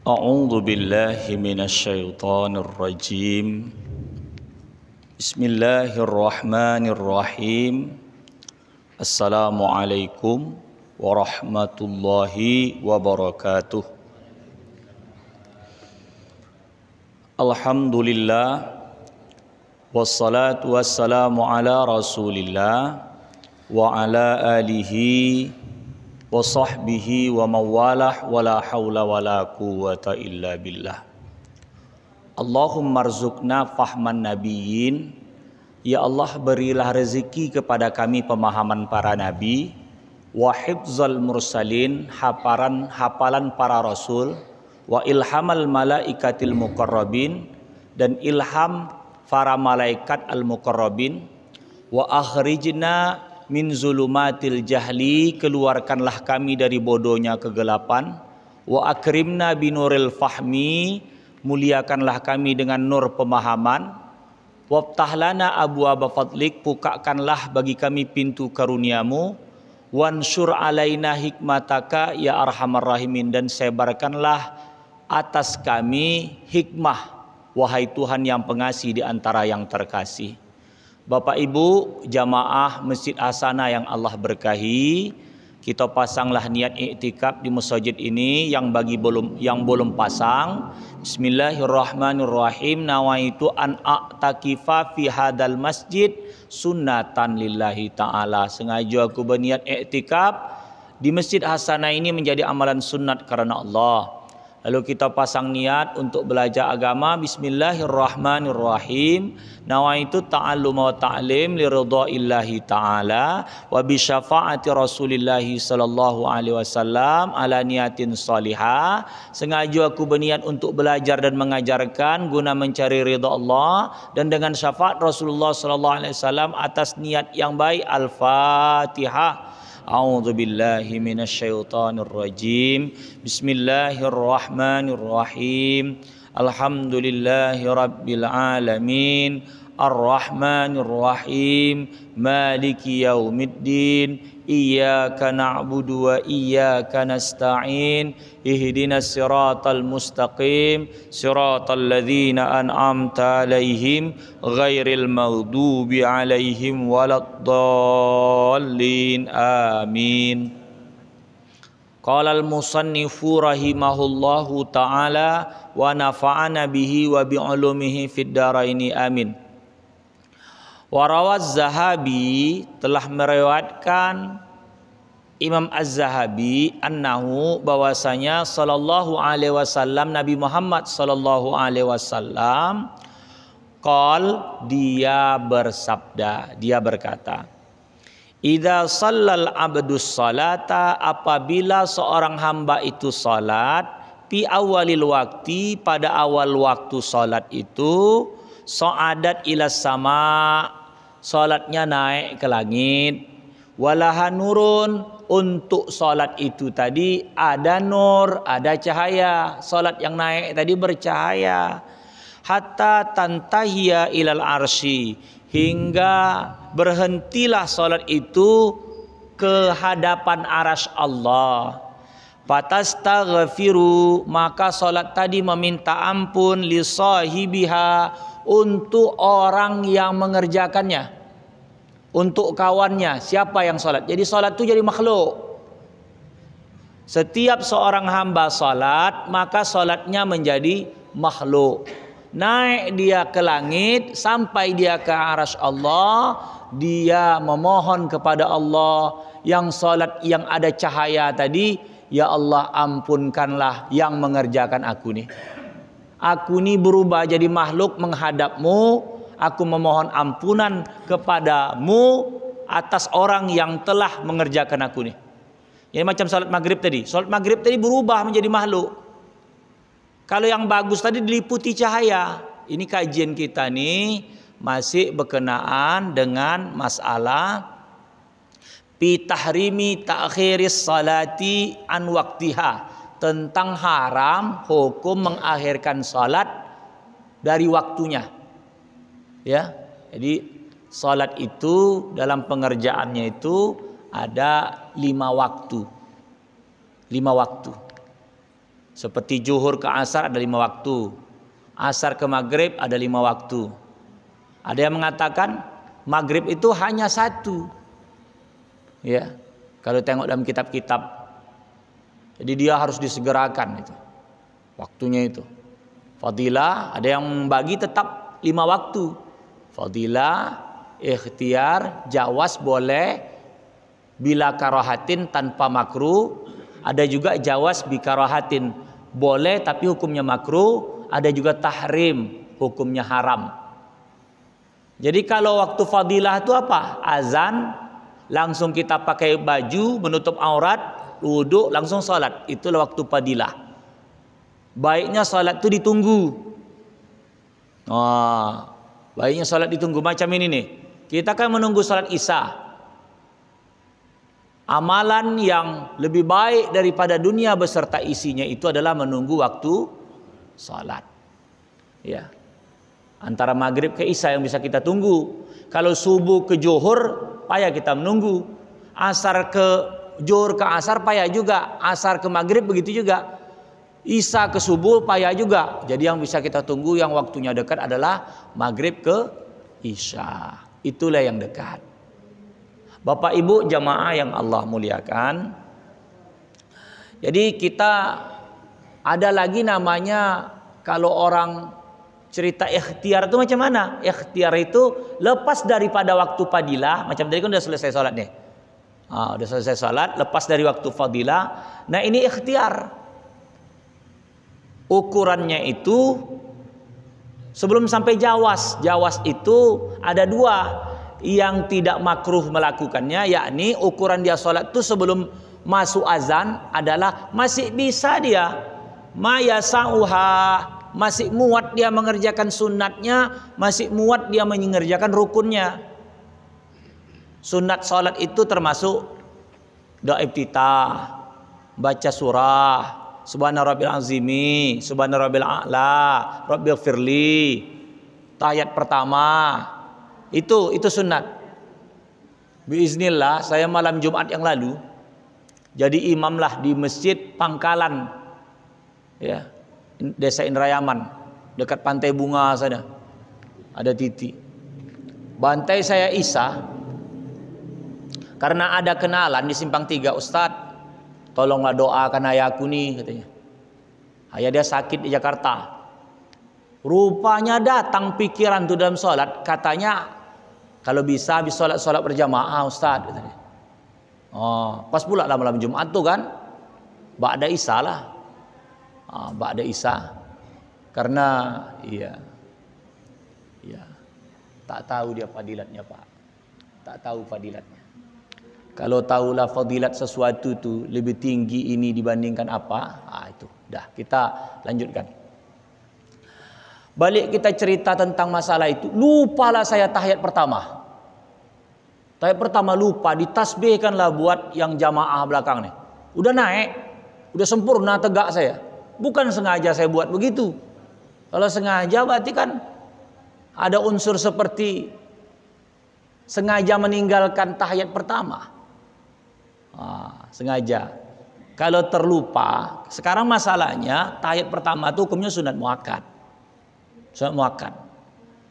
A'udzu billahi minasyaitonir rajim. Bismillahirrahmanirrahim. Assalamualaikum warahmatullahi wabarakatuh. Alhamdulillah wassalatu wassalamu ala Rasulillah wa ala alihi wa sahbihi wa mawalah wa la hawla wa la quwwata illa billah. Allahumma rzuqna fahman nabiyyin. Ya Allah, berilah rezeki kepada kami pemahaman para nabi, wa hifzal mursalin, hafalan para rasul, wa ilhamal malaikatil muqarrabin, dan ilham para malaikat al-muqarrabin, wa akhrijna min zulumatil jahli, keluarkanlah kami dari bodohnya kegelapan, wa akrimna binuril fahmi, muliakanlah kami dengan nur pemahaman, wabtah lana abwaaba fadlik, bukakanlah bagi kami pintu karuniamu, wansur alaina hikmataka ya arhamar rahimin, dan sebarkanlah atas kami hikmah, wahai Tuhan yang pengasih di antara yang terkasih. Bapak Ibu jamaah Masjid Hasanah yang Allah berkahi, kita pasanglah niat iktikaf di masjid ini. Yang belum pasang, bismillahirrahmanirrahim, nawaitu an a'takifa fi hadal masjid sunnatan lillahi ta'ala. Sengaja aku berniat iktikaf di Masjid Hasanah ini menjadi amalan sunnat karena Allah. Lalu kita pasang niat untuk belajar agama. Bismillahirrahmanirrahim. Nawaitu ta'allum wa ta'lim li ridhaillahi ta'ala wa bi syafaati Rasulillahi sallallahu alaihi wasallam ala niyatin salihah. Sengaja aku berniat untuk belajar dan mengajarkan guna mencari ridha Allah dan dengan syafaat Rasulullah sallallahu alaihi wasallam atas niat yang baik. Al-Fatihah. A'udzu billahi minasyaitonir rajim. Bismillahirrahmanirrahim. Alhamdulillahi rabbil alamin. Arrahmanir rahim. Maliki yaumiddin. Iyyaka na'budu wa iyyaka nasta'in. Ihdinas siratal mustaqim. Siratal ladzina an'amta 'alaihim ghairil maghdubi 'alaihim waladdallin. Amin. Qala al-musannifu rahimahullahu ta'ala wa nafa'ana bihi wa bi 'ulumihi fid dharaini amin. Warawaz Zahabi, telah meriwayatkan Imam Az-Zahabi annahu, bahwasanya sallallahu alaihi wasallam, Nabi Muhammad sallallahu alaihi wasallam, qol, dia bersabda, dia berkata, idza shallal abdus salata, apabila seorang hamba itu salat, fi awalil waktu, pada awal waktu salat itu, sa'adat ilas sama, salatnya naik ke langit, walaha nurun, untuk salat itu tadi ada nur, ada cahaya, salat yang naik tadi bercahaya, hatta tantahiya ilal arsy, hingga berhentilah salat itu ke hadapan arasy Allah. Fatastaghfiru, maka salat tadi meminta ampun, li sahibiha, untuk orang yang mengerjakannya, untuk kawannya. Siapa yang salat? Jadi salat itu jadi makhluk. Setiap seorang hamba salat, maka salatnya menjadi makhluk. Naik dia ke langit sampai dia ke arasy Allah, dia memohon kepada Allah yang salat yang ada cahaya tadi, ya Allah ampunkanlah yang mengerjakan aku nih. Aku ini berubah jadi makhluk menghadapmu. Aku memohon ampunan kepadamu atas orang yang telah mengerjakan aku nih. Jadi macam salat maghrib tadi. Salat maghrib tadi berubah menjadi makhluk. Kalau yang bagus tadi diliputi cahaya. Ini kajian kita nih masih berkenaan dengan masalah fi tahrimi ta'khiris salati an waqtiha, tentang haram hukum mengakhirkan salat dari waktunya. Ya, jadi salat itu dalam pengerjaannya itu ada 5 waktu. 5 waktu. Seperti zuhur ke asar ada 5 waktu, asar ke maghrib ada 5 waktu. Ada yang mengatakan maghrib itu hanya 1. Ya, kalau tengok dalam kitab-kitab. Jadi dia harus disegerakan itu waktunya itu. Fadilah ada yang bagi tetap 5 waktu. Fadilah, ikhtiar, jawaz boleh bila karahatin tanpa makruh. Ada juga jawaz bi karahatin, boleh tapi hukumnya makruh. Ada juga tahrim, hukumnya haram. Jadi kalau waktu fadilah itu apa? Azan, langsung kita pakai baju menutup aurat, wudhu, langsung salat. Itulah waktu fadilah. Baiknya salat itu ditunggu. Baiknya salat ditunggu macam ini nih. Kita kan menunggu salat Isya. Amalan yang lebih baik daripada dunia beserta isinya itu adalah menunggu waktu salat. Ya. Antara maghrib ke Isya yang bisa kita tunggu. Kalau subuh ke zuhur payah kita menunggu. Asar ke zuhur ke asar payah juga. Asar ke maghrib begitu juga. Isya ke subuh payah juga. Jadi yang bisa kita tunggu yang waktunya dekat adalah maghrib ke Isya. Itulah yang dekat. Bapak Ibu jamaah yang Allah muliakan. Jadi kita ada lagi namanya kalau orang cerita ikhtiar itu macam mana? Ikhtiar itu lepas daripada waktu fadilah. Macam tadi kan udah selesai sholat nih. Udah selesai sholat, lepas dari waktu fadilah. Nah ini ikhtiar. Ukurannya itu sebelum sampai jawaz. Jawaz itu ada 2. Yang tidak makruh melakukannya, yakni ukuran dia sholat itu sebelum masuk azan adalah masih bisa dia mayasauha, masih muat dia mengerjakan sunatnya, masih muat dia mengerjakan rukunnya. Sunat sholat itu termasuk doa iftitah, baca surah, subhana rabbil azimi, subhana rabbil a'la, rabbil firli, tahiyat pertama. Itu sunat. Biiznillah saya malam Jumat yang lalu jadi imam lah di Masjid Pangkalan, ya, Desa Indrayaman, dekat Pantai Bunga sana. Ada titik. Bantai saya Isya karena ada kenalan di Simpang 3, Ustadz, tolonglah doakan ayahku nih katanya. Ayah dia sakit di Jakarta. Rupanya datang pikiran tuh dalam sholat, katanya kalau bisa sholat berjamaah Ustaz katanya. Pas pula lah malam Jumat tuh kan ba'da Isya lah. Ba'da Isya. Karena iya tak tahu dia fadilatnya Pak. Tak tahu fadilatnya. Kalau tahulah fadilat sesuatu tuh lebih tinggi ini dibandingkan apa, itu dah kita lanjutkan. Balik kita cerita tentang masalah itu. Lupalah saya tahiyat pertama. Tahiyat pertama lupa, ditasbihkanlah buat yang jamaah belakang nih. Udah naik, udah sempurna tegak saya. Bukan sengaja saya buat begitu. Kalau sengaja berarti kan ada unsur seperti sengaja meninggalkan tahiyat pertama. Sengaja. Kalau terlupa, sekarang masalahnya tahiyat pertama itu hukumnya sunat muakkad. Sunat muakkad.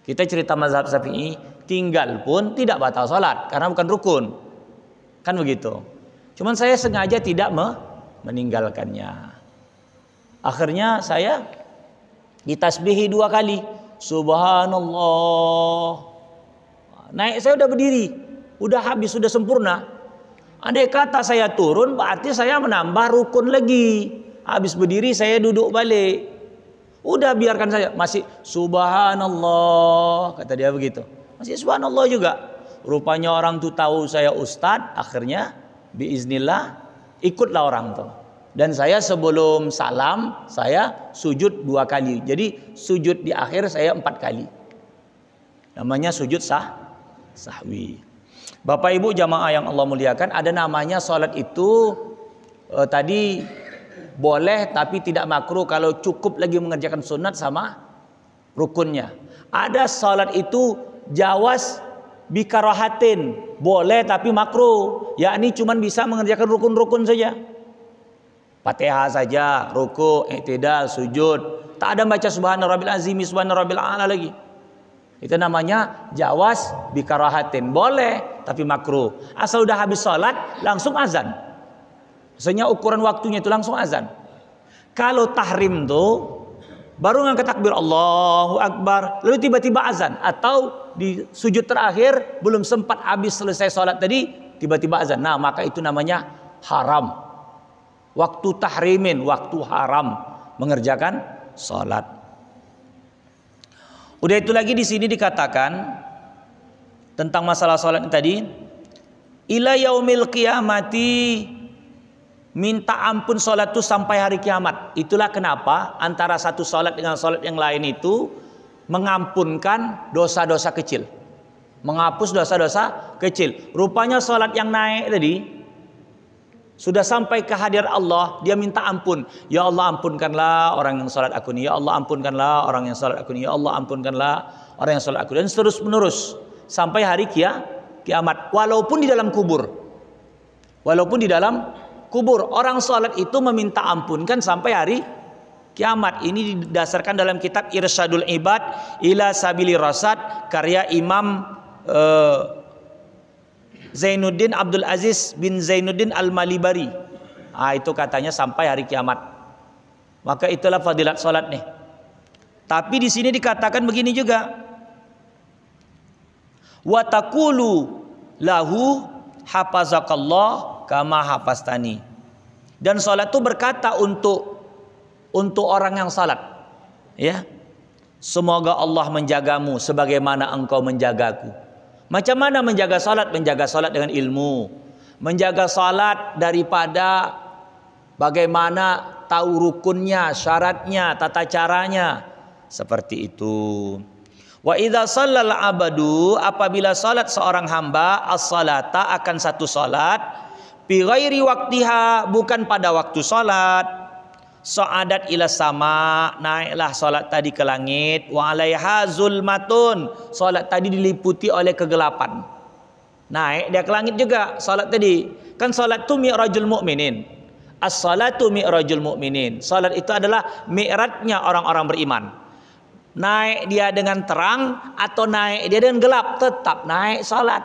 Kita cerita mazhab Syafi'i, tinggal pun tidak batal salat karena bukan rukun. Kan begitu. Cuman saya sengaja tidak meninggalkannya. Akhirnya saya ditasbihi 2 kali. Subhanallah. Naik saya udah berdiri, udah habis, sudah sempurna. Andai kata saya turun berarti saya menambah rukun lagi. Habis berdiri saya duduk balik. Udah biarkan saya, masih subhanallah, kata dia begitu. Masih subhanallah juga. Rupanya orang tuh tahu saya ustadz, akhirnya biiznillah ikutlah orang tuh. Dan saya sebelum salam saya sujud 2 kali. Jadi sujud di akhir saya 4 kali. Namanya sujud sahwi. Bapak Ibu jamaah yang Allah muliakan, ada namanya salat itu tadi boleh tapi tidak makruh kalau cukup lagi mengerjakan sunat sama rukunnya. Ada salat itu jawaz bikarahatin, boleh tapi makruh, yakni cuman bisa mengerjakan rukun-rukun saja. Fatihah saja, ruku, i'tidal, sujud. Tak ada baca subhana rabbil azimi, subhana rabbil a'la lagi. Itu namanya jawas bikarahatin. Boleh, tapi makruh. Asal udah habis sholat, langsung azan. Maksudnya ukuran waktunya itu langsung azan. Kalau tahrim tuh, baru ngangkat takbir Allahu Akbar, lalu tiba-tiba azan. Atau di sujud terakhir, belum sempat habis selesai sholat tadi, tiba-tiba azan. Nah, maka itu namanya haram. Waktu tahrimin, waktu haram mengerjakan sholat. Udah itu lagi di sini dikatakan tentang masalah sholat tadi, ila yaumil qiyamati, minta ampun sholat itu sampai hari kiamat. Itulah kenapa antara satu sholat dengan sholat yang lain itu mengampunkan dosa-dosa kecil, menghapus dosa-dosa kecil. Rupanya sholat yang naik tadi sudah sampai ke hadirat Allah, dia minta ampun. Ya Allah, ampunkanlah orang yang salat aku ni. Ya Allah, ampunkanlah orang yang salat aku ni. Ya Allah, ampunkanlah orang yang salat aku. Dan terus menerus sampai hari kiamat. Walaupun di dalam kubur. Walaupun di dalam kubur, orang salat itu meminta ampunkan sampai hari kiamat. Ini didasarkan dalam kitab Irsyadul Ibad ila Sabili Rasad karya Imam Zainuddin Abdul Aziz bin Zainuddin Al-Malibari. Itu katanya sampai hari kiamat. Maka itulah fadilat salat nih. Tapi di sini dikatakan begini juga. Wa taqulu lahu hafazakallah kama hafastani. Dan salat itu berkata untuk orang yang salat, ya. Semoga Allah menjagamu sebagaimana engkau menjagaku. Macam mana menjaga salat? Menjaga salat dengan ilmu. Menjaga salat daripada bagaimana tahu rukunnya, syaratnya, tata caranya. Seperti itu. Wa idza shallal abadu, apabila salat seorang hamba as-salata akan satu salat bi ghairi waqtiha, bukan pada waktu salat, sa'adat ila sama, naiklah salat tadi ke langit, wa alaiha zulmatun, salat tadi diliputi oleh kegelapan. Naik dia ke langit juga salat tadi. Kan salat itu mi'rajul mukminin. As-salatu mi'rajul mukminin. Salat itu adalah mi'rajnya orang-orang beriman. Naik dia dengan terang atau naik dia dengan gelap, tetap naik salat.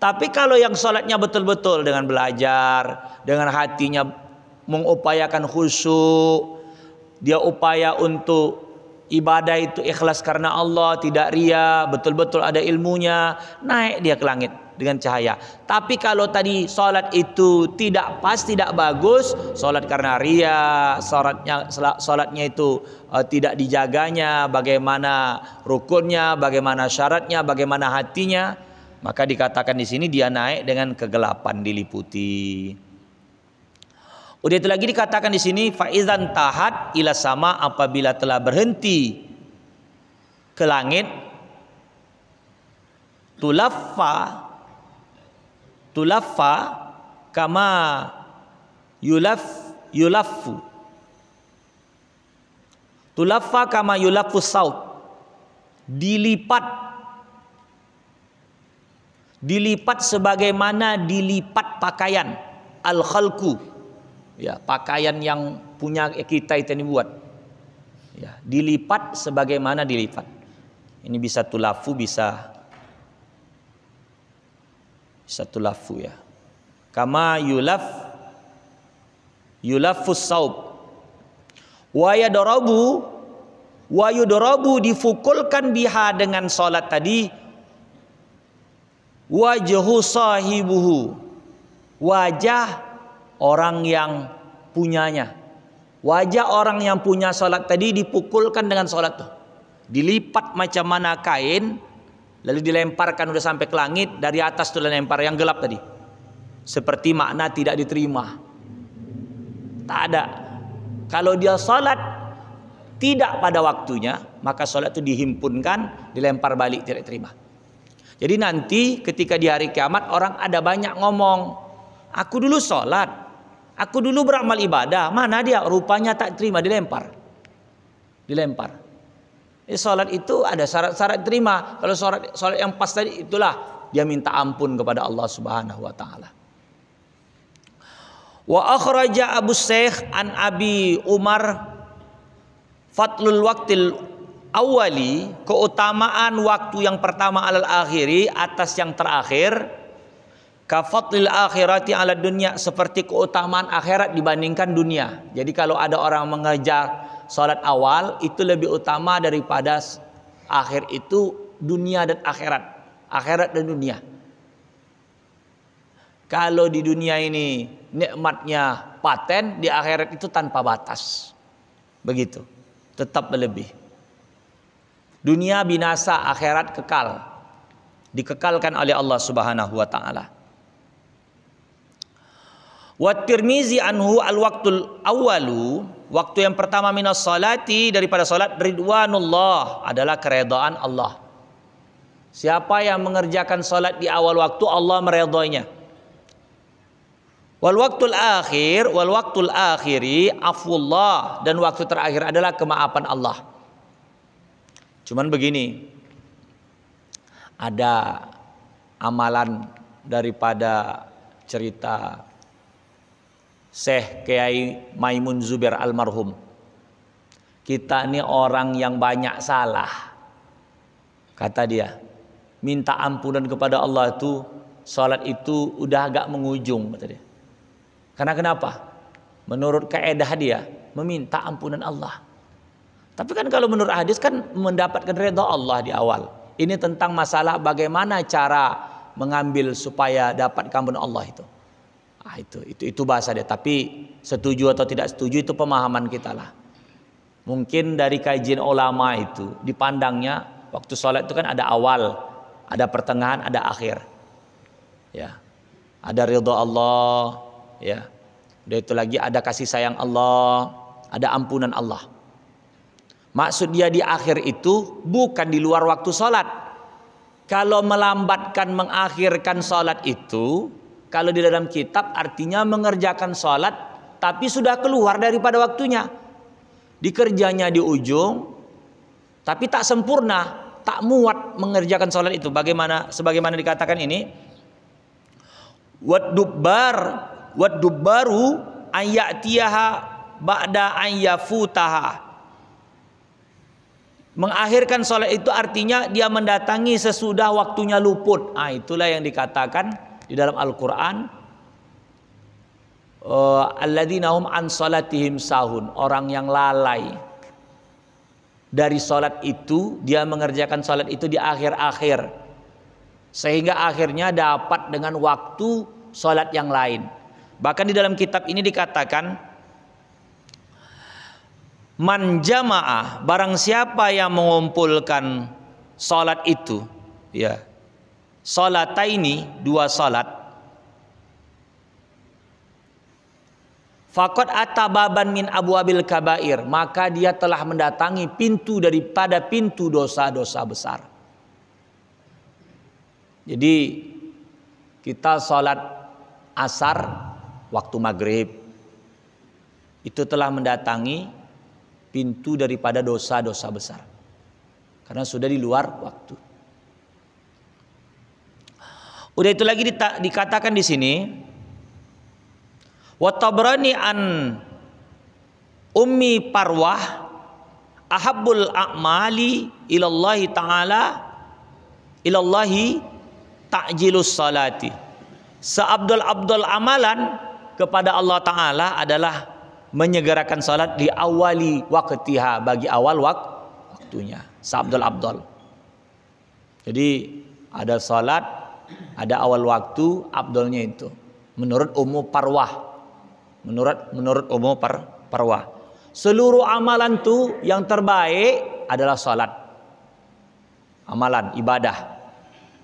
Tapi kalau yang salatnya betul-betul dengan belajar, dengan hatinya mengupayakan khusyuk, dia upaya untuk ibadah itu ikhlas karena Allah, tidak ria, betul-betul ada ilmunya, naik dia ke langit dengan cahaya. Tapi kalau tadi salat itu tidak pas, tidak bagus, salat karena ria, salatnya itu tidak dijaganya, bagaimana rukunnya, bagaimana syaratnya, bagaimana hatinya, maka dikatakan di sini dia naik dengan kegelapan diliputi. Udah itu lagi dikatakan di sini faizan tahat ila sama, apabila telah berhenti ke langit, tulaffa kama yulaffu tulaffa kama yulaffu saut, dilipat sebagaimana dilipat pakaian al-khalqu, ya, pakaian yang punya kita itu ini buat, ya, dilipat sebagaimana dilipat. Ini bisa tulafu, bisa tulafu, ya. Kama yulafus saub. Wa yudrabu difukulkan biha dengan salat tadi, wajhu sahibuhu, wajah orang yang punyanya. Wajah orang yang punya salat tadi dipukulkan dengan salat tuh. Dilipat macam mana kain, lalu dilemparkan udah sampai ke langit, dari atas tuh lempar yang gelap tadi. Seperti makna tidak diterima. Tak ada. Kalau dia salat tidak pada waktunya, maka salat itu dihimpunkan, dilempar balik, tidak terima. Jadi nanti ketika di hari kiamat orang ada banyak ngomong, aku dulu salat, aku dulu beramal ibadah, mana dia? Rupanya tak terima, dilempar. Salat itu ada syarat-syarat terima. Kalau salat yang pas tadi, itulah dia minta ampun kepada Allah Subhanahu wa taala. Wa akhraja Abu Syekh an Abi Umar fadlul waqtil awali, keutamaan waktu yang pertama alal akhiri atas yang terakhir, ka fadlil akhirati ala dunya, seperti keutamaan akhirat dibandingkan dunia. Jadi kalau ada orang mengejar salat awal itu lebih utama daripada akhir itu dunia dan akhirat. Akhirat dan dunia. Kalau di dunia ini nikmatnya paten, di akhirat itu tanpa batas. Begitu. Tetap berlebih. Dunia binasa, akhirat kekal. Dikekalkan oleh Allah Subhanahu wa taala. Wa Tirmizi anhu al-waqtul awwalu, waktu yang pertama minas salati, daripada salat, ridwanullah, adalah keredaan Allah. Siapa yang mengerjakan salat di awal waktu, Allah meredainya. Wal waktul akhiri afwullah, dan waktu terakhir adalah kemaafan Allah. Cuman begini, ada amalan daripada cerita Syekh Kiai Maimun Zubair almarhum. Kita ini orang yang banyak salah, kata dia. Minta ampunan kepada Allah itu, salat itu udah agak mengujung, kata dia. Karena kenapa? Menurut kaedah dia meminta ampunan Allah. Tapi kan kalau menurut hadis kan mendapatkan redha Allah di awal. Ini tentang masalah bagaimana cara mengambil supaya dapat ampunan Allah itu. Ah, itu bahasa dia. Tapi setuju atau tidak setuju itu pemahaman kita lah. Mungkin dari kajian ulama itu dipandangnya waktu sholat itu kan ada awal, ada pertengahan, ada akhir. Ya, ada ridha Allah. Ya, udah itu lagi ada kasih sayang Allah, ada ampunan Allah. Maksud dia di akhir itu bukan di luar waktu sholat. Kalau melambatkan mengakhirkan sholat itu, kalau di dalam kitab artinya mengerjakan sholat tapi sudah keluar daripada waktunya. Dikerjanya di ujung tapi tak sempurna, tak muat mengerjakan sholat itu. Sebagaimana dikatakan ini, Wadubbaru ayyatiyaha ba'da ayyafutaha. Mengakhirkan sholat itu artinya dia mendatangi sesudah waktunya luput. Itulah yang dikatakan di dalam Al-Quran, alladzina hum an sholatihim sahun, orang yang lalai dari sholat itu, dia mengerjakan sholat itu di akhir-akhir, sehingga akhirnya dapat dengan waktu sholat yang lain. Bahkan di dalam kitab ini dikatakan, man jamaah, barang siapa yang mengumpulkan sholat itu, ya, sholataini, dua sholat, faqad atababan min abwabil kabair, maka dia telah mendatangi pintu daripada pintu dosa-dosa besar. Jadi kita sholat asar waktu maghrib itu telah mendatangi pintu daripada dosa-dosa besar, karena sudah di luar waktu. Udah itu lagi dikatakan di sini, wa Tabrani an Ummi Parwah ahabbul a'mali ilallahi ta'ala ilallahi ta'jilus salati. Seabdul amalan kepada Allah Ta'ala adalah menyegerakan salat di awali waqtiha, bagi awal waktunya. Seabdul. Jadi ada salat, ada awal waktu, abdulnya itu menurut Ummu Parwah. Menurut Ummu Parwah. Seluruh amalan itu yang terbaik adalah salat. Amalan ibadah.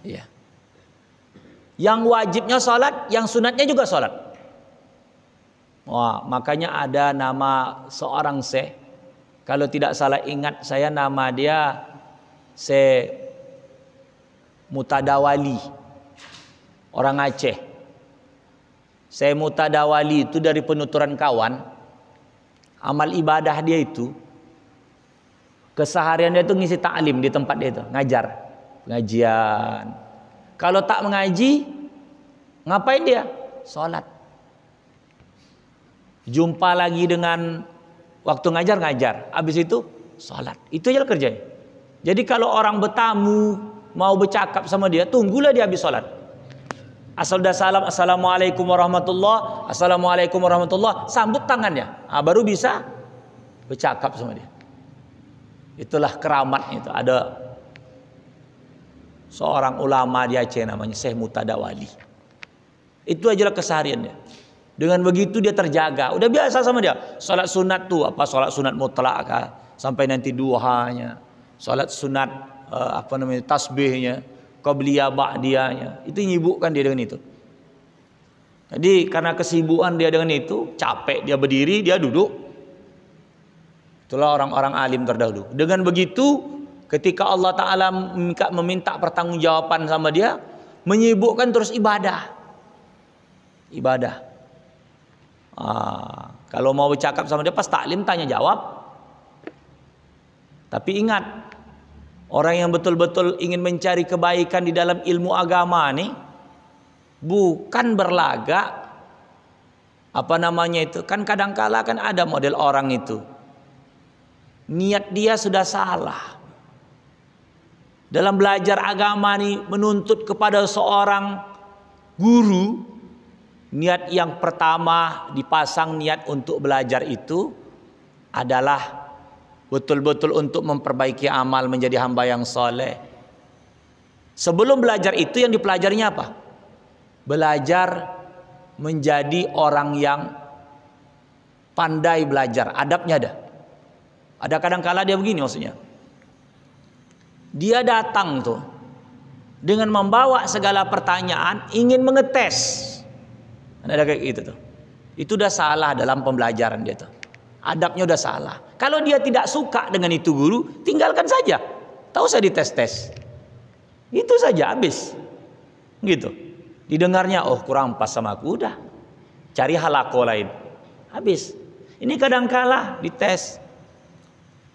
Iya. Yang wajibnya salat, yang sunatnya juga salat. Wah, makanya ada nama seorang Syekh, kalau tidak salah ingat saya nama dia Syekh Mutadawali, orang Aceh. Syekh Mutadawali itu dari penuturan Kawan. Amal ibadah dia itu, keseharian dia itu ngisi ta'lim di tempat dia itu, ngajar, pengajian. Kalau tak mengaji, ngapain dia? Salat. jumpa lagi dengan waktu ngajar, habis itu sholat. Itu aja kerjanya. Jadi kalau orang bertamu mau bercakap sama dia, tunggulah dia habis sholat. Asal dah salam, assalamualaikum warahmatullah, assalamualaikum warahmatullah, sambut tangannya, baru bisa bercakap sama dia. Itulah keramatnya itu. Ada seorang ulama di Aceh namanya Syekh Mutada Wali. Itu aja kesehariannya. Dengan begitu dia terjaga. Udah biasa sama dia. Salat sunat tuh apa, salat sunat mutlak kah? Sampai nanti duhanya. Salat sunat tasbihnya, qabliyah ba'diyahnya. Itu nyibukkan dia dengan itu. Jadi karena kesibukan dia dengan itu, capek dia berdiri, dia duduk. Itulah orang-orang alim terdahulu. Dengan begitu, ketika Allah Ta'ala meminta pertanggungjawaban sama dia, menyibukkan terus ibadah. Kalau mau bercakap sama dia pas taklim tanya jawab. Tapi ingat, orang yang betul-betul ingin mencari kebaikan di dalam ilmu agama nih, bukan berlagak kan kadangkala kan ada model orang itu niat dia sudah salah dalam belajar agama nih, menuntut kepada seorang guru. Niat yang pertama dipasang niat untuk belajar itu adalah betul-betul untuk memperbaiki amal menjadi hamba yang soleh. Sebelum belajar itu yang dipelajarinya apa? Belajar menjadi orang yang pandai belajar. Adabnya ada. Ada kadang-kala dia begini maksudnya. Dia datang tuh dengan membawa segala pertanyaan, ingin mengetes. Ada kayak gitu tuh. Itu udah salah dalam pembelajaran dia tuh. Adabnya udah salah. Kalau dia tidak suka dengan itu guru, tinggalkan saja. Tak usah dites-tes. Itu saja habis. Gitu. Didengarnya, oh kurang pas sama aku, udah. Cari halako lain. Habis. Ini kadangkala dites.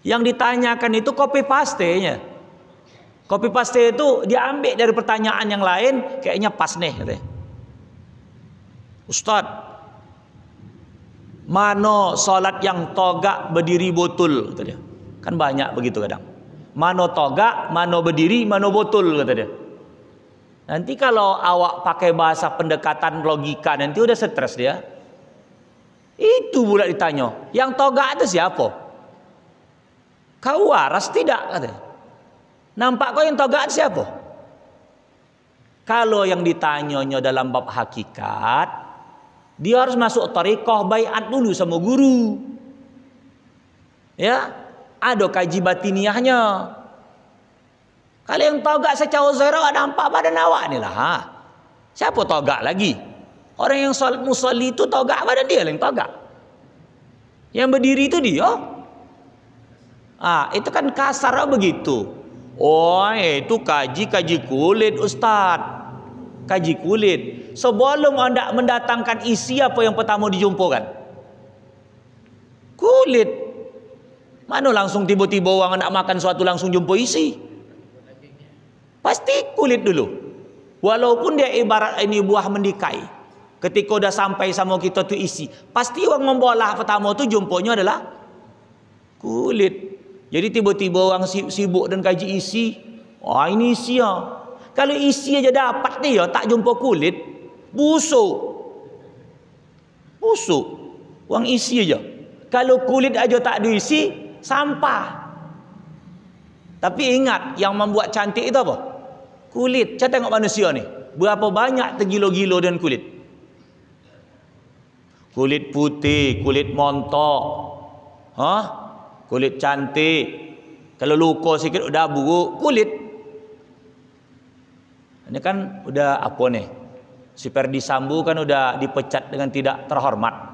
Yang ditanyakan itu copy paste-nya. Copy paste itu diambil dari pertanyaan yang lain, kayaknya pas nih katanya. Ustadz, mano sholat yang togak berdiri botul, kata dia. Kan banyak begitu kadang. Mano togak, mano berdiri, mano botul, kata dia. Nanti kalau awak pakai bahasa pendekatan logika, nanti udah stres dia. Itu pula ditanya, yang togak itu siapa? Kau waras tidak, katanya. Nampak kau yang togak siapa? Kalau yang ditanyanya dalam bab hakikat, dia harus masuk tariqah baiat dulu sama guru. Ya, ada kaji batiniahnya. Kalau yang togak secara zahir nampak badan awak ni lah. Siapa togak lagi? Orang yang salat musalli itu togak badan dia yang togak. Yang berdiri itu dia. Itu kan kasar begitu. Oh, itu kaji kulit Ustaz. Kaji kulit. Sebelum anda mendatangkan isi, apa yang pertama dijumpakan? Kulit. Mana langsung tiba-tiba orang nak makan suatu langsung jumpa isi? Pasti kulit dulu. Walaupun dia ibarat ini buah mendikai. Ketika udah sampai sama kita tu isi, pasti orang membolah pertama tu jumpanya adalah kulit. Jadi tiba-tiba orang sibuk dan kaji isi. Ini isi ya. Kalau isi aja dapat dia tak jumpa kulit, busuk. Uang isi aja. Kalau kulit aja tak diisi, sampah. Tapi ingat, yang membuat cantik itu apa? Kulit. Saya tengok manusia ni, berapa banyak tergilo-gilo dengan kulit. Kulit putih, kulit montok, kulit cantik. Kalau luka sikit udah buruk, kulit. Ini kan udah apa nih? Si Ferdi Sambo kan udah dipecat dengan tidak terhormat.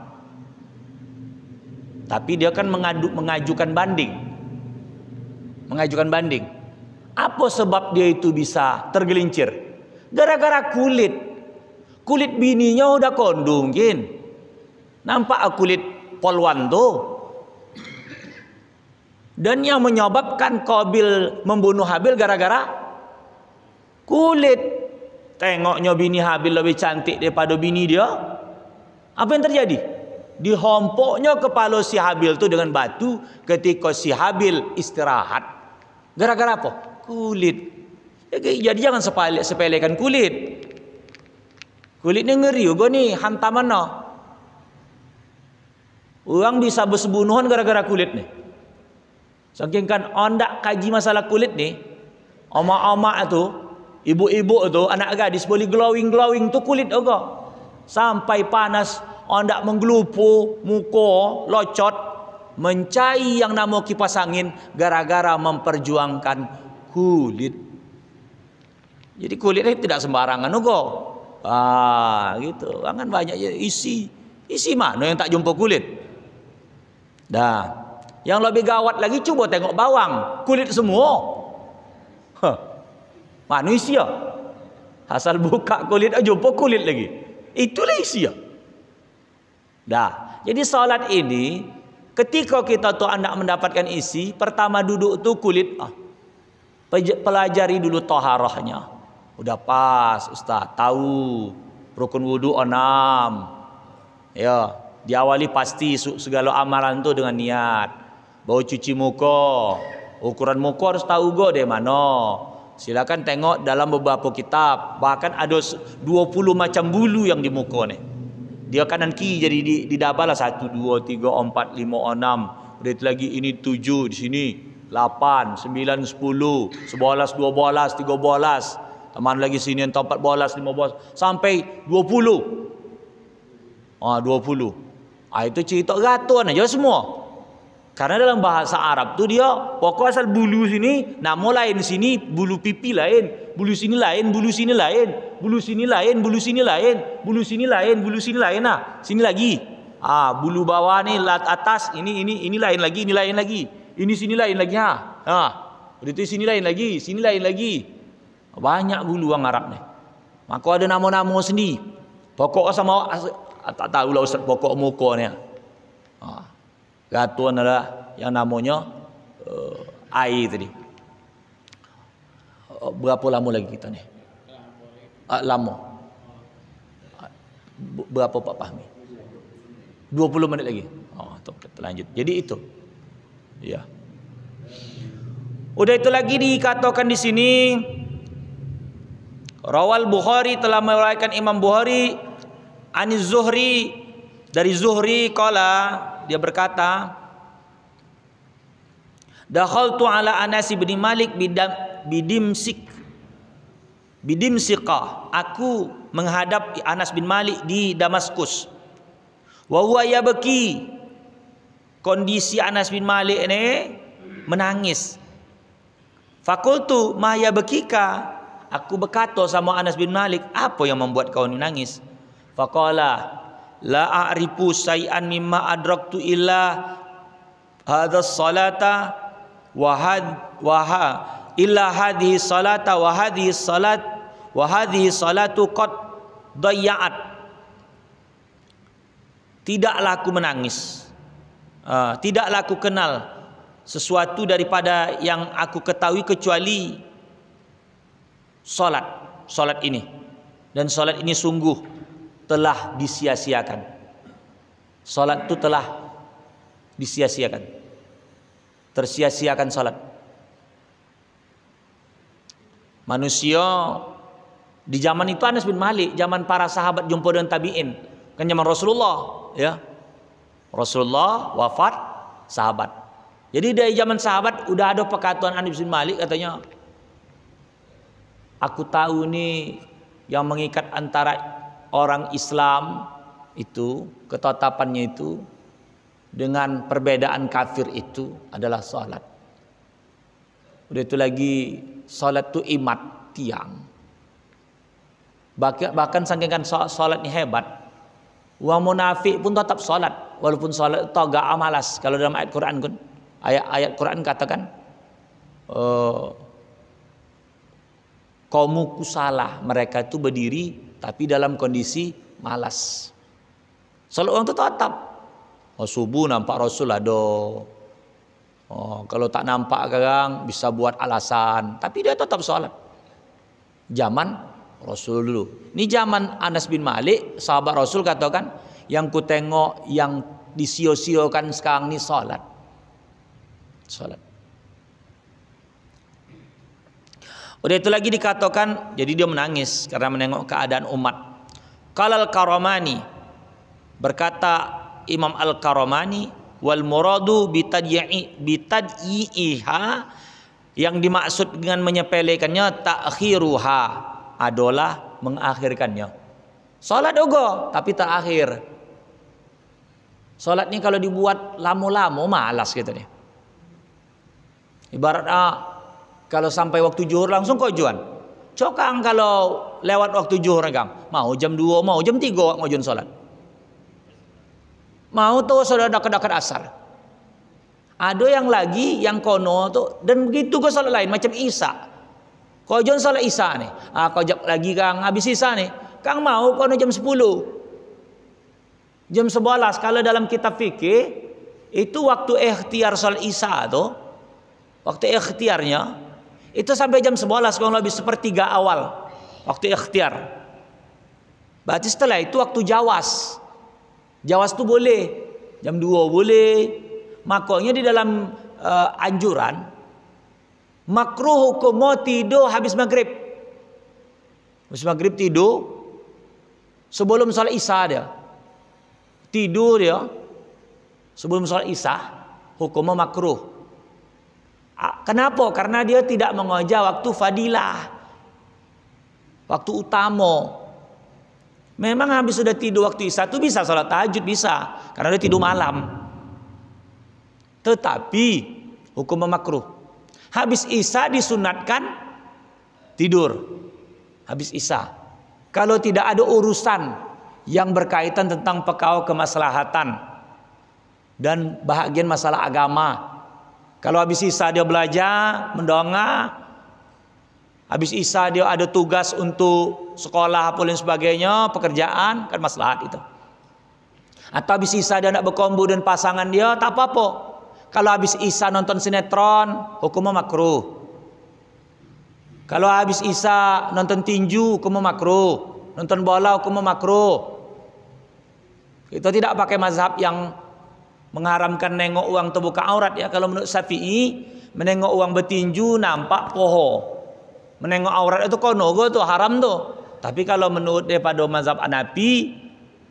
Tapi dia kan mengajukan banding. Apa sebab dia itu bisa tergelincir? Gara-gara kulit. Kulit bininya udah kondungin. Nampak kulit polwan tuh. Dan yang menyebabkan Qabil membunuh Habil gara-gara kulit. Tengoknya bini Habil lebih cantik daripada bini dia. Apa yang terjadi? dihompoknya kepala si Habil tu dengan batu ketika si Habil istirahat. Gara-gara apa? Kulit. Jadi jangan sepelekan kulit. Kulit ni ngeri juga ni, hantam mana? Orang bisa bersebunuhan gara-gara kulit ni. Saking kan ondak kaji masalah kulit ni, omak-omak tu, ibu-ibu tu, anak gadis boleh glowing tu kulit juga. Sampai panas, ondak menggelupu, muka, locot, mencai yang nama kipas angin gara-gara memperjuangkan kulit. Jadi kulit ni tidak sembarangan juga. Gitu. Kan banyak isi mana yang tak jumpa kulit. Dah. Yang lebih gawat lagi, coba tengok bawang, kulit semua. Manusia. Asal buka kulit jumpa kulit lagi. Itulah isi. Dah. Jadi solat ini ketika kita tu hendak mendapatkan isi, pertama duduk tu kulit pelajari dulu taharahnya. Udah pas Ustaz, tahu rukun wudu 6. Ya, diawali pasti segala amalan tu dengan niat. Bau cuci muka, ukuran muka harus tahu go dari mana. Silakan tengok dalam beberapa kitab, bahkan ada 20 macam bulu yang di muka ni. Dia kanan kiri jadi didabal lah 1 2 3 4 5 6. Udah itu lagi ini 7 di sini, 8 9 10 11 12 13. Teman lagi sini entah 14, 15 sampai 20. 20. Itu cerita gatuan aja semua. Karena dalam bahasa Arab tu dia pokok asal bulu sini, nama lain sini, bulu pipi lain, bulu sini lain, bulu sini lain, bulu sini lain, bulu sini lain, bulu sini lain, bulu sini lain. Sini lagi. Bulu bawah ni atas ini lain lagi, ini lain lagi. Ini sini lain lagi Itu sini lain lagi, sini lain lagi. Banyak bulu orang Arab ni. Maka ada nama-nama sendiri. Pokok sama tak tahulah Ustaz pokok muka ni. Gatuan adalah yang namanya air tadi. Berapa lama lagi kita ni? Lama. Berapa Pak Fahmi? 20 menit lagi. Kita lanjut. Jadi itu. Ya. Udah itu lagi dikatakan di sini. Rawal Bukhari telah meriwayatkan Imam Bukhari Aniz Zuhri dari Zuhri qala dia berkata dakhaltu ala Anas bin Malik bidimsiqa aku menghadap Anas bin Malik di Damaskus wa huwa yabki kondisi Anas bin Malik ini menangis fakultu ma yabkika aku berkata sama Anas bin Malik, apa yang membuat kau menangis? Faqala la a'rifu say'an mimma adraktu illa hadha salata illa hadhihi salata wa hadhihi salatu qad dayya'at. Tidaklah aku menangis. Tidaklah aku kenal sesuatu daripada yang aku ketahui kecuali Solat ini. Dan solat ini sungguh telah disia-siakan. Solat itu telah disia-siakan. Tersia-siakan solat. Manusia di zaman itu Anas bin Malik, zaman para sahabat jumpa dengan tabi'in. Kan zaman Rasulullah, ya. Rasulullah wafat, sahabat. Jadi dari zaman sahabat udah ada perkataan Anas bin Malik katanya, aku tahu nih yang mengikat antara orang Islam itu, ketetapannya itu dengan perbedaan kafir itu adalah salat. Udah itu lagi salat itu imat tiang. Bahkan saking kan salat ini hebat, orang munafik pun tetap salat walaupun salat itu agak malas. Kalau dalam ayat Quran kan, ayat Quran katakan kaumku salah, mereka itu berdiri tapi dalam kondisi malas. Salat orang itu tetap. Subuh nampak Rasul ada. Kalau tak nampak sekarang bisa buat alasan, tapi dia tetap salat. Zaman Rasul dulu. Ini zaman Anas bin Malik, sahabat Rasul katakan, yang ku tengok yang disio-siokan sekarang ni salat. Salat. Udah itu lagi dikatakan, jadi dia menangis karena menengok keadaan umat. Qalal Karamani, berkata Imam Al-Karamani, wal muradu bitadyi'iha, yang dimaksud dengan menyepelekannya ta'khiruha, adalah mengakhirkannya. Salat juga tapi tak akhir. Salat ni kalau dibuat lama-lama malas gitu nih. Ibarat kalau sampai waktu zuhur langsung kojuan. Cokang kalau lewat waktu zuhur kang, mau jam 2, mau jam 3 ngojun salat. Mau tuh sudah dekat-dekat asar. Ada yang lagi yang kono tuh, dan begitu ke salat lain macam Isya. Kojon salat Isya nih. Kojak lagi kang habis Isya nih. Kang mau kono jam 10. Jam 11 kalau dalam kitab fikih itu waktu ikhtiar salat Isya tuh. Waktu ikhtiarnya itu sampai jam 11 kurang lebih sepertiga awal waktu ikhtiar. Berarti setelah itu waktu jawas. Jawas itu boleh jam 2 boleh. Makanya di dalam anjuran makruh hukum tidur habis maghrib. Habis maghrib tidur sebelum salat Isya dia. Tidur dia sebelum salat Isya hukumnya makruh. Kenapa? Karena dia tidak mengoja waktu fadilah, waktu utama. Memang habis sudah tidur waktu Isya itu bisa salat tahajud, bisa, karena dia tidur malam. Tetapi hukum makruh. Habis Isya disunatkan tidur. Habis Isya. Kalau tidak ada urusan yang berkaitan tentang perkara kemaslahatan dan bahagian masalah agama. Kalau habis Isya dia belajar, mendongak. Habis Isya dia ada tugas untuk sekolah apa dan sebagainya, pekerjaan, kan maslahat itu. Atau habis Isya dia nak berkombu dan pasangan dia, tak apa-apa. Kalau habis Isya nonton sinetron, hukumnya makruh. Kalau habis Isya nonton tinju, hukumnya makruh. Nonton bola, hukumnya makruh. Kita tidak pakai mazhab yang mengharamkan nengok uang terbuka aurat ya. Kalau menurut Syafi'i, menengok uang bertinju nampak poho. Menengok aurat itu kono itu haram tuh. Tapi kalau menurut daripada mazhab Hanafi,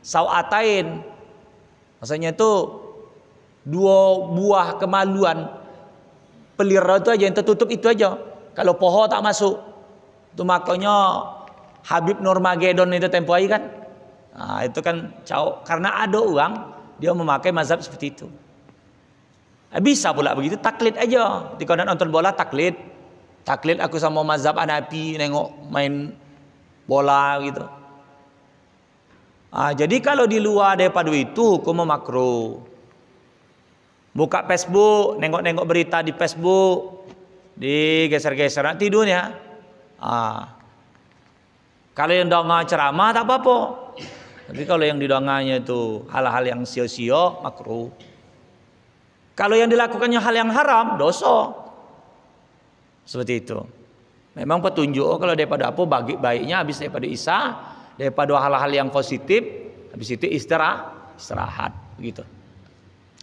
sawatain. Maksudnya itu dua buah kemaluan pelira itu aja yang tertutup itu aja. Kalau poho tak masuk. Itu makanya Habib Nurmagedon itu tempo hari kan. Nah, itu kan karena ada uang dia memakai mazhab seperti itu. Bisa pula begitu, taklid aja. Jika nak nonton bola taklid. Taklid aku sama mazhab Hanafi nengok main bola gitu. Jadi kalau di luar daripada itu hukum makruh. Buka Facebook, nengok-nengok berita di Facebook, digeser-geser nak tidurnya. Kalau yang dengar ceramah tak apa-apa. Tapi kalau yang didengarnya itu hal-hal yang sia-sia, makruh. Kalau yang dilakukannya hal yang haram, dosa. Seperti itu. Memang petunjuk kalau daripada apa baik-baiknya habis daripada Isya, daripada hal-hal yang positif, habis itu istirahat begitu.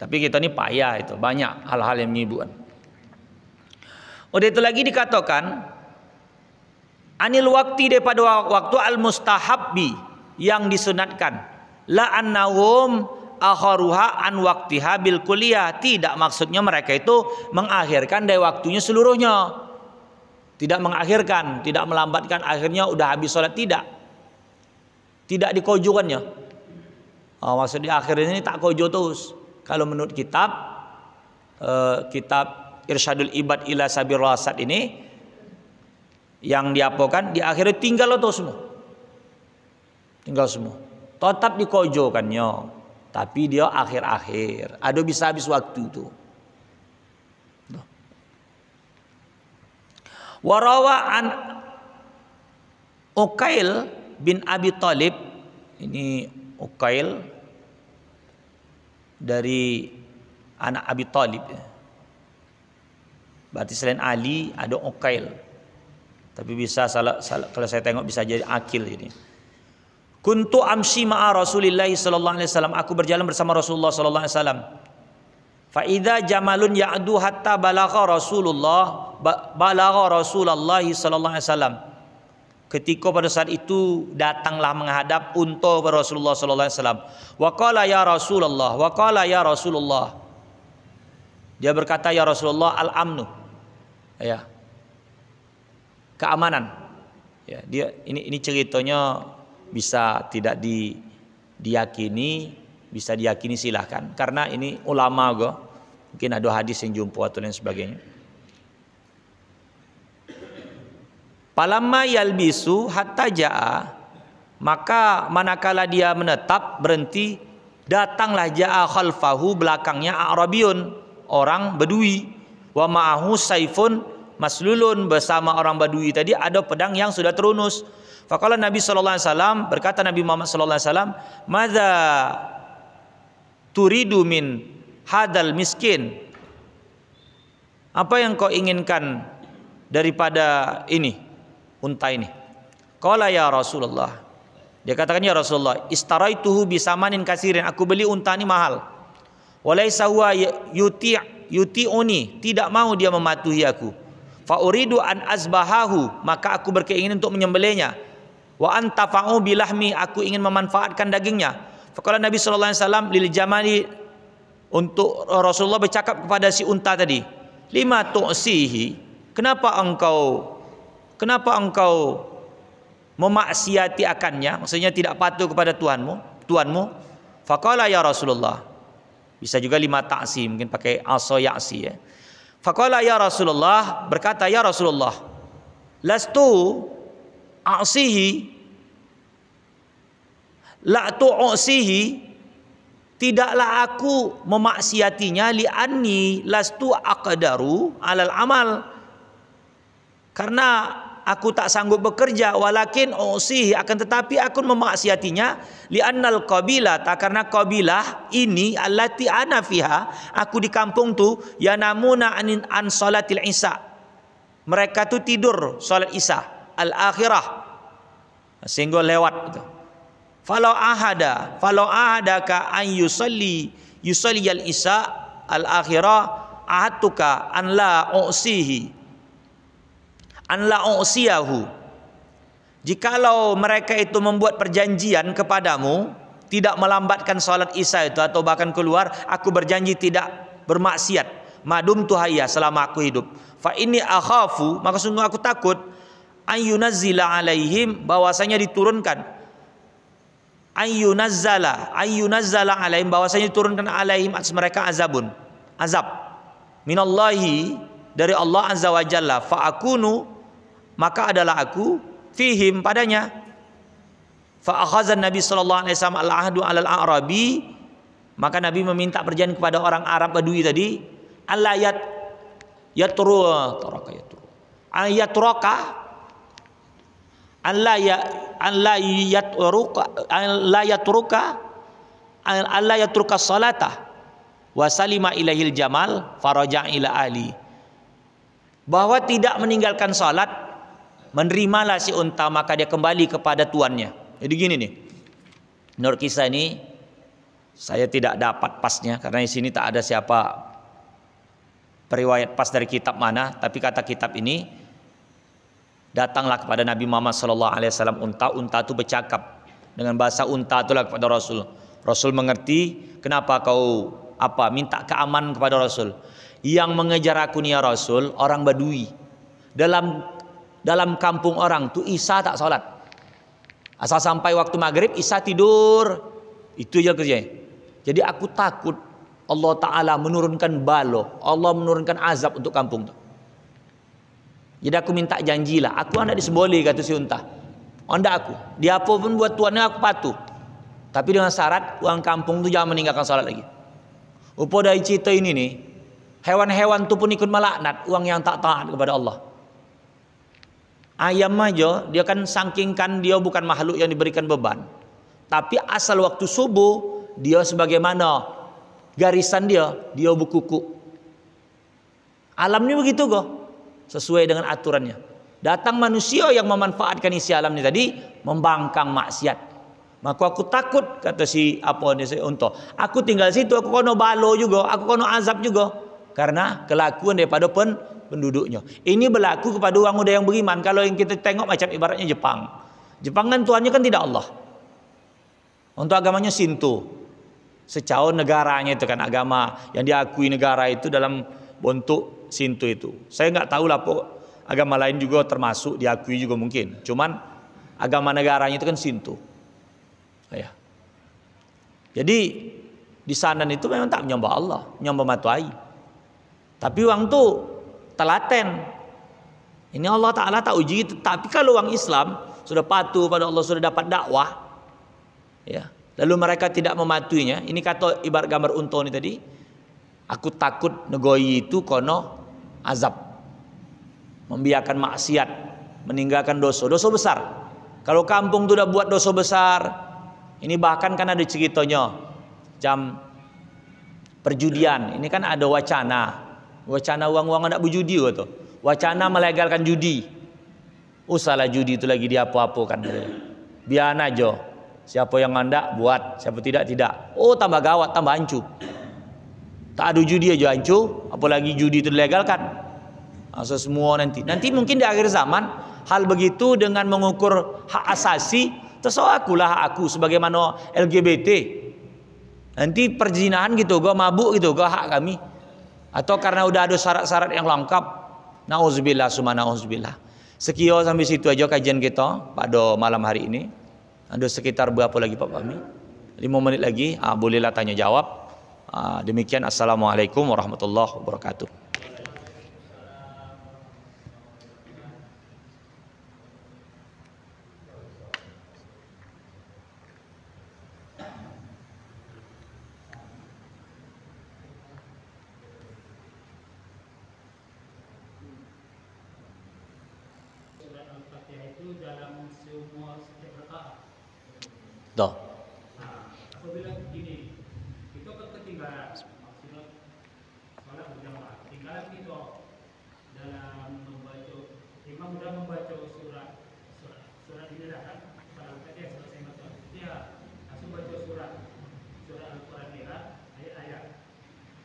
Tapi kita ini payah itu, banyak hal-hal yang menyibukkan. Udah itu lagi dikatakan anil waktu daripada waktu al-mustahabbi yang disunatkan. La annahum akharuha an waqtiha bil kulliyah. Tidak maksudnya mereka itu mengakhirkan dari waktunya seluruhnya. Tidak mengakhirkan, tidak melambatkan akhirnya udah habis sholat, tidak. Tidak dikojokannya. Maksud di akhir ini tak kojo terus. Kalau menurut kitab Irsyadul Ibad ila Sabil Rasad ini yang diapakan di akhirnya tinggal itu semua. Tinggal semua. Tetap dikojokannya, tapi dia akhir-akhir. Ada bisa habis waktu itu. Warawa an Uqail bin Abi Thalib, ini Uqail dari anak Abi Thalib. Berarti selain Ali ada Uqail. Tapi bisa salah kalau saya tengok bisa jadi Akil ini. Kuntu amshi ma'a Rasulillah sallallahu alaihi wasallam. Aku berjalan bersama Rasulullah sallallahu alaihi wasallam. Fa idza jamalun ya'du hatta balagha Rasulullah sallallahu alaihi wasallam. Ketika pada saat itu datanglah menghadap unta kepada Rasulullah sallallahu alaihi wasallam. Wa qala ya Rasulullah, wa qala ya Rasulullah. Dia berkata, ya Rasulullah, al-amnu. Ya. Keamanan. Ya, dia ini ceritanya bisa tidak diyakini, bisa diyakini silahkan. Karena ini ulama go. Mungkin ada hadis yang jumpa atau lain sebagainya. Palamma yalbisu hatta jaa, maka manakala dia menetap berhenti, datanglah jaa khalfahu, belakangnya Arabiyun, orang Badui, wa ma'ahu saifun maslulun, bersama orang Badui tadi ada pedang yang sudah terunus. Faqala Nabi sallallahu alaihi wasallam, berkata Nabi Muhammad sallallahu alaihi wasallam, madza turidu min hadal miskin? Apa yang kau inginkan daripada ini? Unta ini. Qala ya Rasulullah. Dia katakan, ya Rasulullah, istaraituhu bisamanin kasirin. Aku beli unta ini mahal. Walaysa huwa yuti'uni, tidak mau dia mematuhi aku. Fa uridu an azbahahu, maka aku berkeinginan untuk menyembelihnya. Wa antafa'u bilahmi, aku ingin memanfaatkan dagingnya. Faqala Nabi sallallahu alaihi wasallam lil jamali, untuk Rasulullah bercakap kepada si unta tadi, lima tu'sihi, kenapa engkau memaksiati akannya, maksudnya tidak patuh kepada tuanmu. Faqala ya Rasulullah, bisa juga lima ta'si, mungkin pakai asa ya'si ya. Faqala ya Rasulullah, berkata ya Rasulullah, lastu a'sihi, la tu'sihi, tidaklah aku memaksiatinya, li'anni lastu aqdaru alal amal, karena aku tak sanggup bekerja, walakin usihi, akan tetapi aku memaksiatinya, li'annal qabilah, karena qabilah ini allati ana fiha, aku di kampung tu, yanamuna an salatil isya, mereka tu tidur salat isya al akhirah, sehingga lewat itu. Falau ahadaka an yusalli al isya al akhirah ahatuka an la usiyahu, jikalau mereka itu membuat perjanjian kepadamu tidak melambatkan salat isya itu, atau bahkan keluar, aku berjanji tidak bermaksiat madum tuhaya, selama aku hidup. Fa inni akhafu, maka sungguh aku takut, ayyunazzila alaihim, bahwasanya diturunkan, ayyunazzala alaihim, bahwasanya diturunkan alaihim atas mereka azab minallahi, dari Allah azza wa jalla, fa akunu, maka adalah aku fihim, padanya. Fa akhazan Nabi sallallahu alaihi wasallam al-ahdu alal a'rabi, maka Nabi meminta perjanjian kepada orang Arab Badui tadi, Allah yatruka salata wa salima ilaihil jamal faraja ila ali, bahwa tidak meninggalkan salat, menerimalah si unta, maka dia kembali kepada tuannya. Jadi gini nih, menurut kisah ini saya tidak dapat pasnya, karena di sini tak ada siapa periwayat pas dari kitab mana, tapi kata kitab ini, datanglah kepada Nabi Muhammad SAW unta itu bercakap dengan bahasa unta itulah kepada Rasul. Rasul mengerti, kenapa kau minta keamanan kepada Rasul. Yang mengejar aku nih ya Rasul, orang Badui. Dalam kampung orang tuh Isya tak sholat, asal sampai waktu maghrib Isya tidur, itu aja kerjanya. Jadi aku takut Allah Ta'ala menurunkan balo, Allah menurunkan azab untuk kampung tuh. Jadi aku minta janjilah, aku hendak disembelih, kata si unta. Hendak aku, dia apa pun buat tuannya aku patuh, tapi dengan syarat orang kampung tuh jangan meninggalkan sholat lagi. Upo dari cerita ini nih, hewan-hewan tuh pun ikut melaknat uang yang tak taat kepada Allah. Ayam aja, dia kan sangkingkan dia bukan makhluk yang diberikan beban, tapi asal waktu subuh dia sebagaimana garisan dia berkuku. Alam ini begitu kok, sesuai dengan aturannya. Datang manusia yang memanfaatkan isi alam ini tadi, membangkang maksiat, Maka aku takut, kata si apa ni, si unta. Aku tinggal situ, aku kono balo juga, aku kono azab juga. Karena kelakuan daripada penduduknya. Ini berlaku kepada orang muda yang beriman. Kalau yang kita tengok macam ibaratnya Jepang. Jepang kan Tuhannya kan tidak Allah. Untuk agamanya Shinto. Secara negaranya itu kan agama yang diakui negara itu dalam bentuk Shinto itu. Saya nggak tahu lah, agama lain juga termasuk diakui juga mungkin. Cuman agama negaranya itu kan Shinto. Ya. Jadi di sana itu memang tak menyembah Allah, menyembah matahari. Tapi orang tu telaten. Ini Allah Ta'ala tak uji. Tapi kalau orang Islam sudah patuh pada Allah, sudah dapat dakwah, ya, lalu mereka tidak mematuhinya. Ini kata ibarat gambar unta ni tadi. Aku takut negoi itu kono azab, membiarkan maksiat, meninggalkan dosa besar. Kalau kampung tu dah buat dosa besar, ini bahkan kan ada ceritanya jam perjudian. Ini kan ada wacana uang-uang nak berjudi tu. Wacana melegalkan judi. Salah judi itu lagi dia apa-apakan. Biar aja. Siapa yang hendak buat, siapa tidak. Tambah gawat, tambah hancur. Tak ada judi aja hancur, apalagi judi itu dilegalkan. Semua nanti mungkin di akhir zaman hal begitu dengan mengukur hak asasi, terserah aku sebagaimana LGBT. Nanti perzinahan gitu, gua mabuk gitu, gua hak kami. Atau karena udah ada syarat-syarat yang lengkap. Nauzubillah summa nauzubillah. Sekian sampai situ aja kajian kita pada malam hari ini. Ada sekitar berapa lagi Pak Fahmi? 5 menit lagi, bolehlah tanya jawab. Demikian, assalamualaikum warahmatullahi wabarakatuh. Surat Al-Fatihah itu dalam semua setiap rakaat. Toh. Apabila begini, kita ketinggalan, maksudnya salat berjamaah, ketinggalan kita dalam membaca, imam sudah membaca surat ini dah kan, surat Al-Fatihah selesai baca Al-Fatihah, langsung baca surat Al-Fatihah ayat-ayat.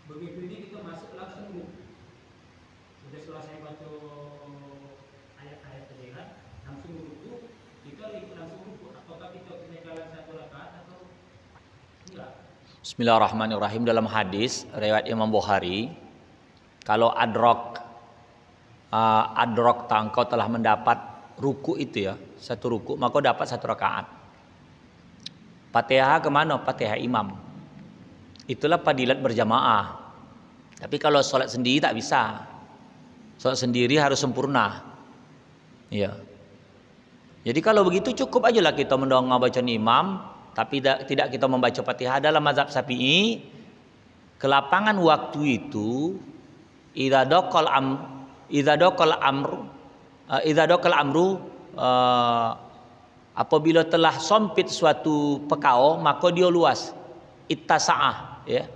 Begitu ini kita masuk langsung dulu. Sudah selesai baca ayat-ayat tadi kan, langsung ruku, kita ikut langsung ruku. Apakah kita ketinggalan satu rakaat atau enggak? Bismillahirrahmanirrahim. Dalam hadis riwayat Imam Bukhari, kalau adrok tangkau telah mendapat ruku itu ya, satu ruku, maka dapat satu rakaat. Fatihah kemana? Fatihah imam. Itulah fadilat berjamaah. Tapi kalau sholat sendiri tak bisa. Sholat sendiri harus sempurna. Ya. Jadi kalau begitu cukup aja lah kita mendongak bacaan imam, tapi tidak kita membaca Fatihah. Dalam mazhab Syafi'i, kelapangan waktu itu idza daqal amru apabila telah sempit suatu perkara, maka dia luas. Ittasa'ah, ya.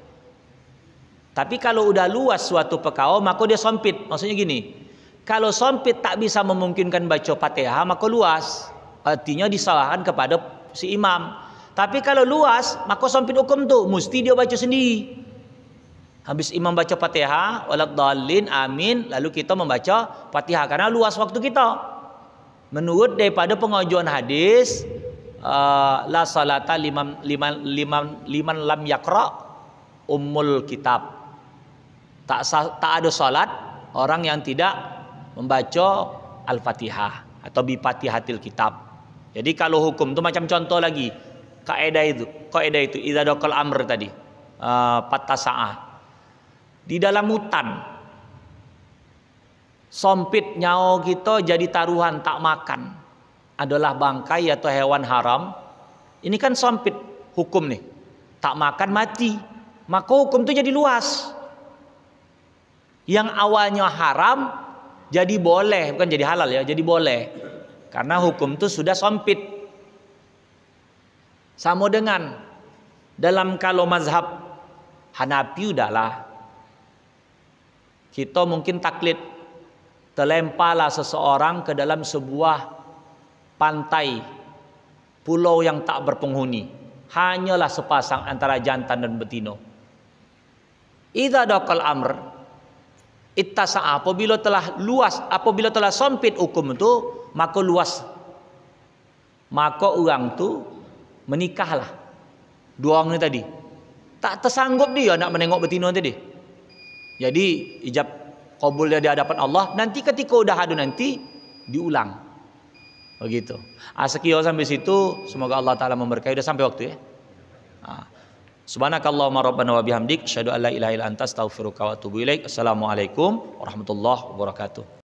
Tapi kalau udah luas suatu perkara, maka dia sempit. Maksudnya gini, kalau sempit tak bisa memungkinkan baca Fatihah, maka luas. Artinya disalahkan kepada si imam. Tapi kalau luas, maka sempit hukum tu mesti dia baca sendiri. Habis imam baca Fatihah, waladdallin, amin, lalu kita membaca Fatihah karena luas waktu kita. Menurut daripada pengajuan hadis, la salata liman lam yaqra ummul kitab. Tak ada salat orang yang tidak membaca Al-Fatihah atau bi Fatihatil kitab. Jadi kalau hukum itu macam contoh lagi, kaidah itu idza daqal amr tadi, patasa'ah. Di dalam hutan sempit nyawa kita jadi taruhan tak makan, adalah bangkai atau hewan haram. Ini kan sempit hukum nih, tak makan mati, maka hukum itu jadi luas. Yang awalnya haram jadi boleh, bukan jadi halal ya, jadi boleh. Karena hukum itu sudah sempit. Sama dengan dalam kalau mazhab Hanafi udahlah. Kita mungkin taklid, terlemparlah seseorang ke dalam sebuah pantai pulau yang tak berpenghuni, hanyalah sepasang antara jantan dan betina. Idza daqal amr ittasa'a, apabila telah luas, apabila telah sempit hukum itu, maka luas. Maka orang tu menikahlah. Dua orang ni tadi tak tersanggup dia nak menengok betina tadi. Jadi ijab qabul dia di hadapan Allah, nanti ketika udah ada nanti diulang. Begitu. Sekian sampai situ, semoga Allah taala memberkahi. Udah sampai waktu ya. Subhanakallahumma rabbana wa bihamdik asyhadu an la ilaha illa anta astaghfiruka wa atubu ilaik. Assalamualaikum warahmatullahi wabarakatuh.